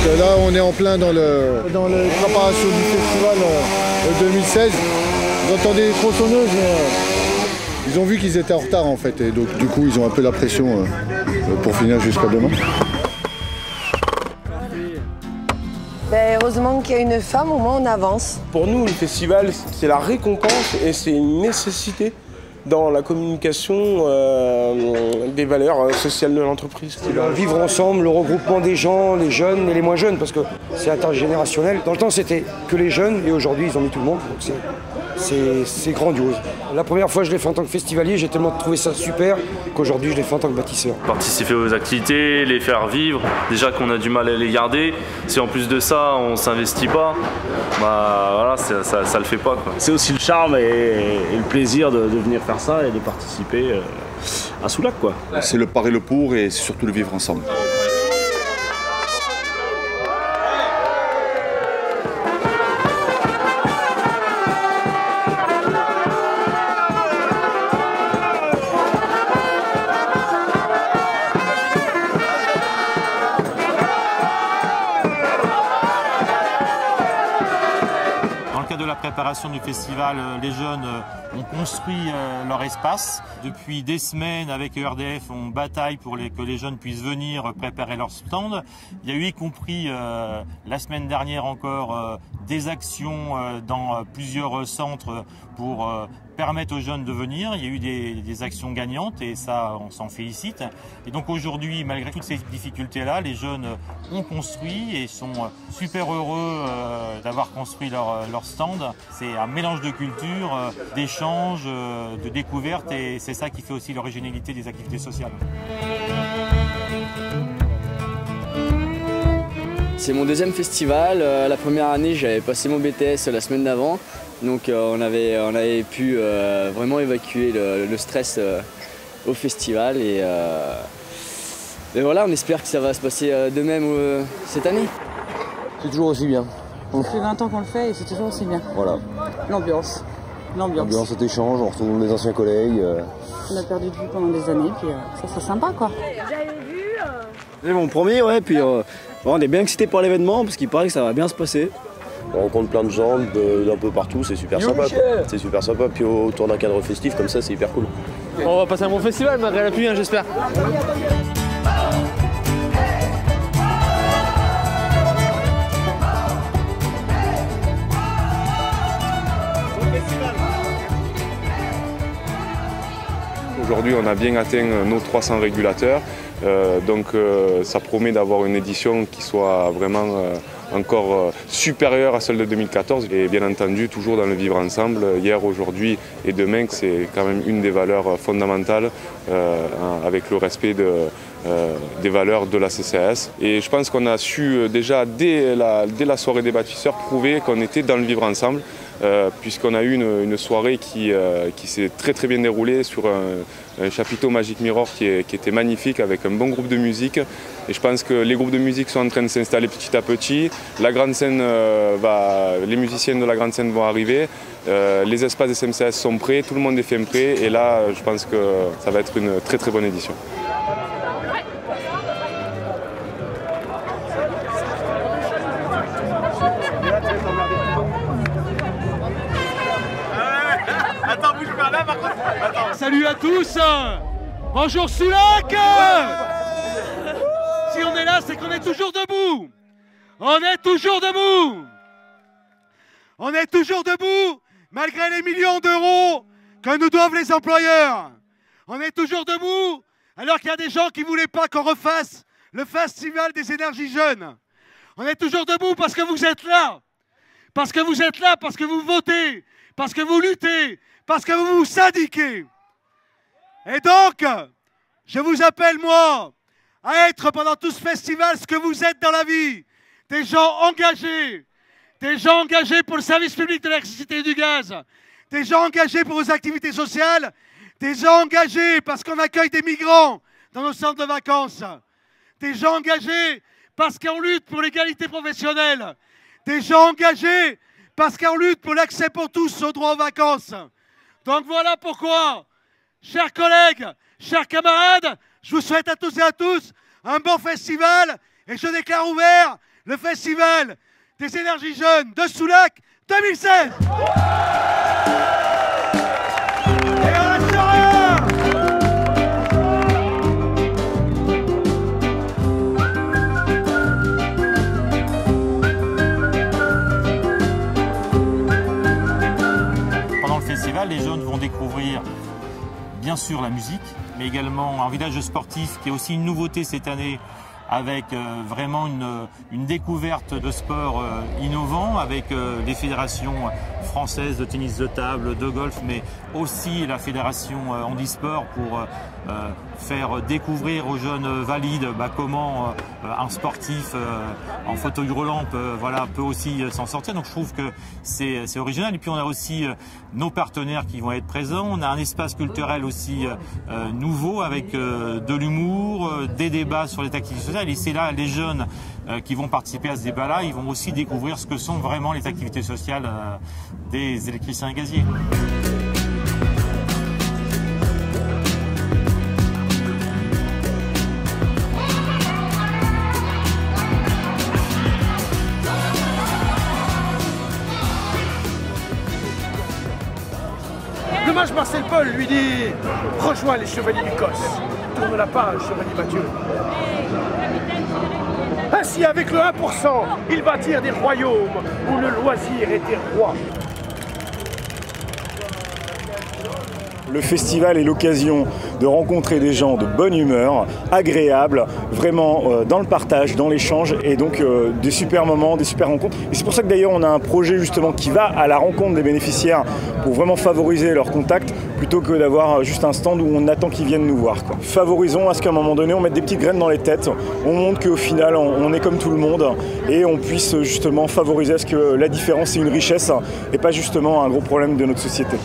Là, on est en plein dans les préparations du festival 2016. Vous entendez les tronçonneuses, mais ils ont vu qu'ils étaient en retard en fait. Et donc du coup, ils ont un peu la pression pour finir jusqu'à demain. Ben, heureusement qu'il y a une femme, au moins on avance. Pour nous, le festival, c'est la récompense et c'est une nécessité dans la communication des valeurs sociales de l'entreprise. C'est le vivre ensemble, le regroupement des gens, les jeunes et les moins jeunes, parce que c'est intergénérationnel. Dans le temps, c'était que les jeunes, et aujourd'hui, ils ont mis tout le monde, donc c'est grandiose. La première fois que je l'ai fait en tant que festivalier, j'ai tellement trouvé ça super qu'aujourd'hui, je l'ai fait en tant que bâtisseur. Participer aux activités, les faire vivre, déjà qu'on a du mal à les garder. Si en plus de ça, on s'investit pas, bah voilà, ça le fait pas, quoi. C'est aussi le charme et le plaisir de venir faire ça et de participer à Soulac, quoi. C'est le par et le pour et c'est surtout le vivre ensemble. De la préparation du festival, les jeunes ont construit leur espace. Depuis des semaines, avec ERDF, on bataille pour que les jeunes puissent venir préparer leur stand. Il y a eu, y compris la semaine dernière encore, des actions dans plusieurs centres pour permettre aux jeunes de venir. Il y a eu des actions gagnantes et ça, on s'en félicite. Et donc aujourd'hui, malgré toutes ces difficultés-là, les jeunes ont construit et sont super heureux d'avoir construit leur stand. C'est un mélange de culture, d'échanges, de découvertes et c'est ça qui fait aussi l'originalité des activités sociales. C'est mon deuxième festival. La première année, j'avais passé mon BTS la semaine d'avant. Donc on avait pu vraiment évacuer le stress au festival. Et voilà, on espère que ça va se passer de même cette année. C'est toujours aussi bien. Ça fait 20 ans qu'on le fait et c'est toujours aussi bien. Voilà. L'ambiance. L'ambiance, cet échange, on retrouve des anciens collègues. On a perdu de vue pendant des années, puis ça c'est sympa quoi. J'avais vu. C'est mon premier, ouais, puis on est bien excités par l'événement parce qu'il paraît que ça va bien se passer. On rencontre plein de gens d'un peu partout, c'est super sympa. C'est super sympa, puis autour d'un cadre festif comme ça, c'est hyper cool. On va passer un bon festival malgré la pluie, hein, j'espère. Aujourd'hui, on a bien atteint nos 300 régulateurs, donc ça promet d'avoir une édition qui soit vraiment encore supérieure à celle de 2014 et bien entendu toujours dans le vivre ensemble, hier, aujourd'hui et demain, c'est quand même une des valeurs fondamentales avec le respect des valeurs de la CCAS. Et je pense qu'on a su déjà dès la soirée des bâtisseurs prouver qu'on était dans le vivre ensemble. Puisqu'on a eu une soirée qui s'est très bien déroulée sur un chapiteau Magic Mirror qui était magnifique avec un bon groupe de musique. Et je pense que les groupes de musique sont en train de s'installer petit à petit. La grande scène les musiciens de la grande scène vont arriver. Les espaces des SMCS sont prêts, tout le monde est fait prêt. Et là, je pense que ça va être une très bonne édition. Salut à tous. Bonjour Soulac. Si on est là, c'est qu'on est toujours debout. On est toujours debout. On est toujours debout malgré les millions d'euros que nous doivent les employeurs. On est toujours debout alors qu'il y a des gens qui ne voulaient pas qu'on refasse le festival des énergies jeunes. On est toujours debout parce que vous êtes là. Parce que vous êtes là, parce que vous votez, parce que vous luttez, parce que vous vous syndiquez. Et donc, je vous appelle, moi, à être pendant tout ce festival ce que vous êtes dans la vie. Des gens engagés pour le service public de l'électricité et du gaz, des gens engagés pour vos activités sociales, des gens engagés parce qu'on accueille des migrants dans nos centres de vacances, des gens engagés parce qu'on lutte pour l'égalité professionnelle, des gens engagés parce qu'on lutte pour l'accès pour tous au droit aux vacances. Donc voilà pourquoi, chers collègues, chers camarades, je vous souhaite à tous et à tous un bon festival et je déclare ouvert le festival des énergies jeunes de Soulac 2016. Et on restera. Pendant le festival, les jeunes vont découvrir bien sûr la musique, mais également un village sportif qui est aussi une nouveauté cette année, avec vraiment une découverte de sports innovants, avec les fédérations françaises de tennis de table, de golf, mais aussi la fédération handisport pour faire découvrir aux jeunes valides comment un sportif en fauteuil roulant peut aussi s'en sortir. Donc je trouve que c'est original. Et puis on a aussi nos partenaires qui vont être présents. On a un espace culturel aussi nouveau avec de l'humour, des débats sur les activités sociales. Et c'est là les jeunes qui vont participer à ce débat-là, ils vont aussi découvrir ce que sont vraiment les activités sociales des électriciens et gaziers. Dommage, Marcel Paul lui dit « Rejoins les chevaliers d'Écosse, tourne la page, chevalier Mathieu. » Ainsi, avec le 1%, ils bâtirent des royaumes où le loisir était roi. Le festival est l'occasion de rencontrer des gens de bonne humeur, agréables, vraiment dans le partage, dans l'échange, et donc des super moments, des super rencontres. Et c'est pour ça que d'ailleurs on a un projet justement qui va à la rencontre des bénéficiaires pour vraiment favoriser leur contact, plutôt que d'avoir juste un stand où on attend qu'ils viennent nous voir, quoi. Favorisons à ce qu'à un moment donné on mette des petites graines dans les têtes, on montre qu'au final on est comme tout le monde, et on puisse justement favoriser à ce que la différence est une richesse et pas justement un gros problème de notre société.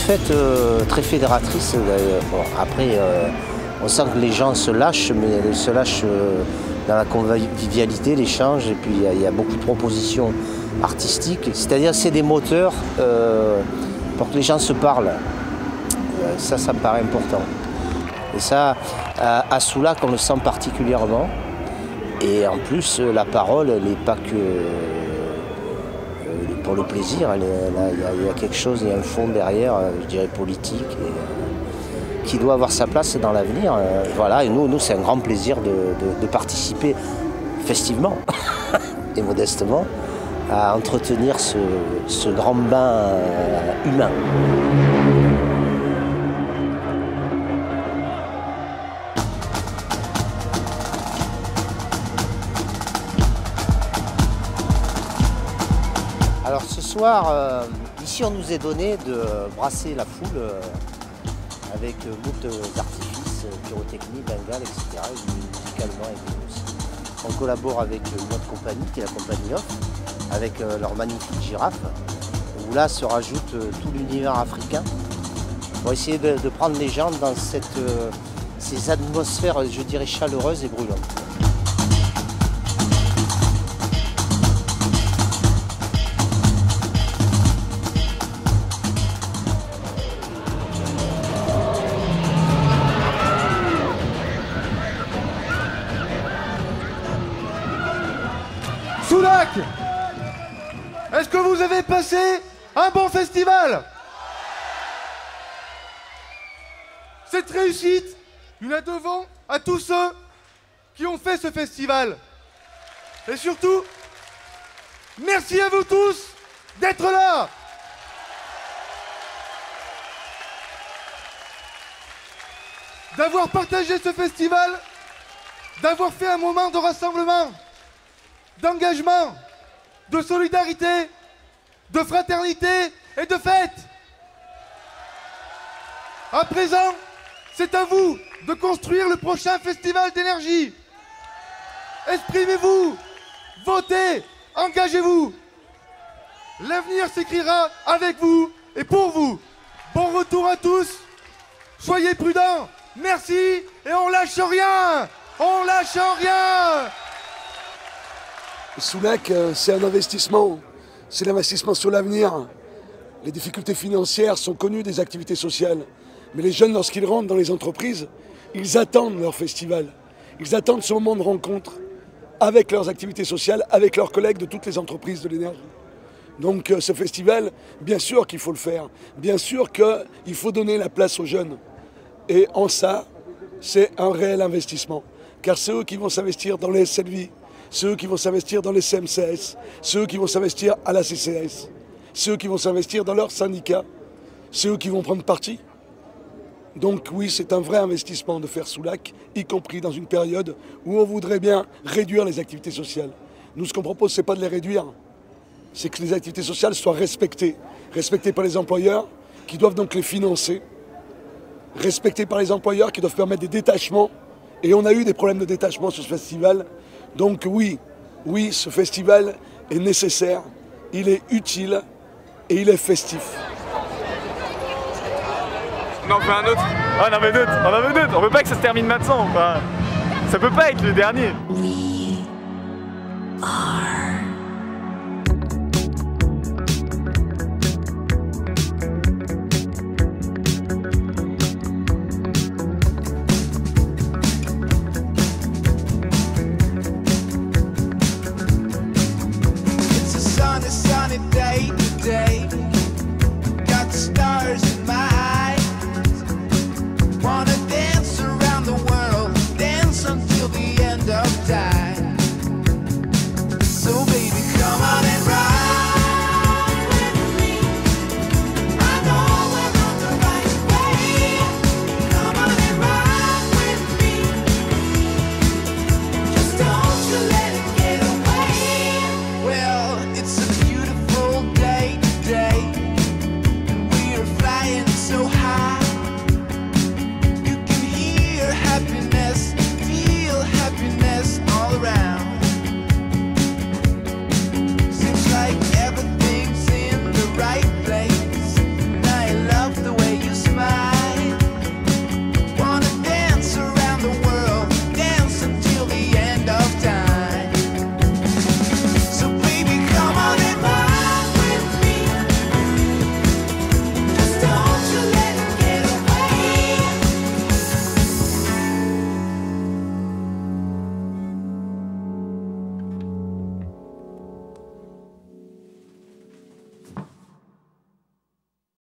Fête très fédératrice. Bon, après, on sent que les gens se lâchent, mais ils se lâchent dans la convivialité, l'échange, et puis il y a beaucoup de propositions artistiques. C'est-à-dire c'est des moteurs pour que les gens se parlent. Ça me paraît important. Et ça, à Soulac, on le sent particulièrement. Et en plus, la parole, elle n'est pas que pour le plaisir, il y a quelque chose, il y a un fond derrière, je dirais politique, et, qui doit avoir sa place dans l'avenir. Voilà, et nous c'est un grand plaisir de participer festivement et modestement à entretenir ce grand bain humain. Alors ce soir, ici on nous est donné de brasser la foule avec beaucoup d'artifices, pyrotechnie, bengales, etc. Et musicalement et aussi. On collabore avec une autre compagnie qui est la compagnie Off, avec leur magnifique girafe, où là se rajoute tout l'univers africain. pour essayer de prendre les gens dans ces atmosphères, je dirais, chaleureuses et brûlantes. Soulac, est-ce que vous avez passé un bon festival? Cette réussite, nous la devons à tous ceux qui ont fait ce festival. Et surtout, merci à vous tous d'être là. D'avoir partagé ce festival, d'avoir fait un moment de rassemblement, d'engagement, de solidarité, de fraternité et de fête. À présent, c'est à vous de construire le prochain festival d'énergie. Exprimez-vous, votez, engagez-vous. L'avenir s'écrira avec vous et pour vous. Bon retour à tous. Soyez prudents. Merci et on lâche rien. On lâche rien. Soulac, c'est un investissement. C'est l'investissement sur l'avenir. Les difficultés financières sont connues des activités sociales. Mais les jeunes, lorsqu'ils rentrent dans les entreprises, ils attendent leur festival. Ils attendent ce moment de rencontre avec leurs activités sociales, avec leurs collègues de toutes les entreprises de l'énergie. Donc ce festival, bien sûr qu'il faut le faire. Bien sûr qu'il faut donner la place aux jeunes. Et en ça, c'est un réel investissement. Car c'est eux qui vont s'investir dans les SLV, c'est eux qui vont s'investir dans les CMCS, c'est eux qui vont s'investir à la CCS, c'est eux qui vont s'investir dans leurs syndicats, c'est eux qui vont prendre parti. Donc oui, c'est un vrai investissement de faire Soulac, y compris dans une période où on voudrait bien réduire les activités sociales. Nous, ce qu'on propose, ce n'est pas de les réduire, c'est que les activités sociales soient respectées. Respectées par les employeurs, qui doivent donc les financer. Respectées par les employeurs, qui doivent permettre des détachements. Et on a eu des problèmes de détachement sur ce festival. Donc oui, ce festival est nécessaire, il est utile et il est festif. On en fait un autre. Ah, on en veut d'autres. On veut pas que ça se termine maintenant. Enfin, ça peut pas être le dernier. We are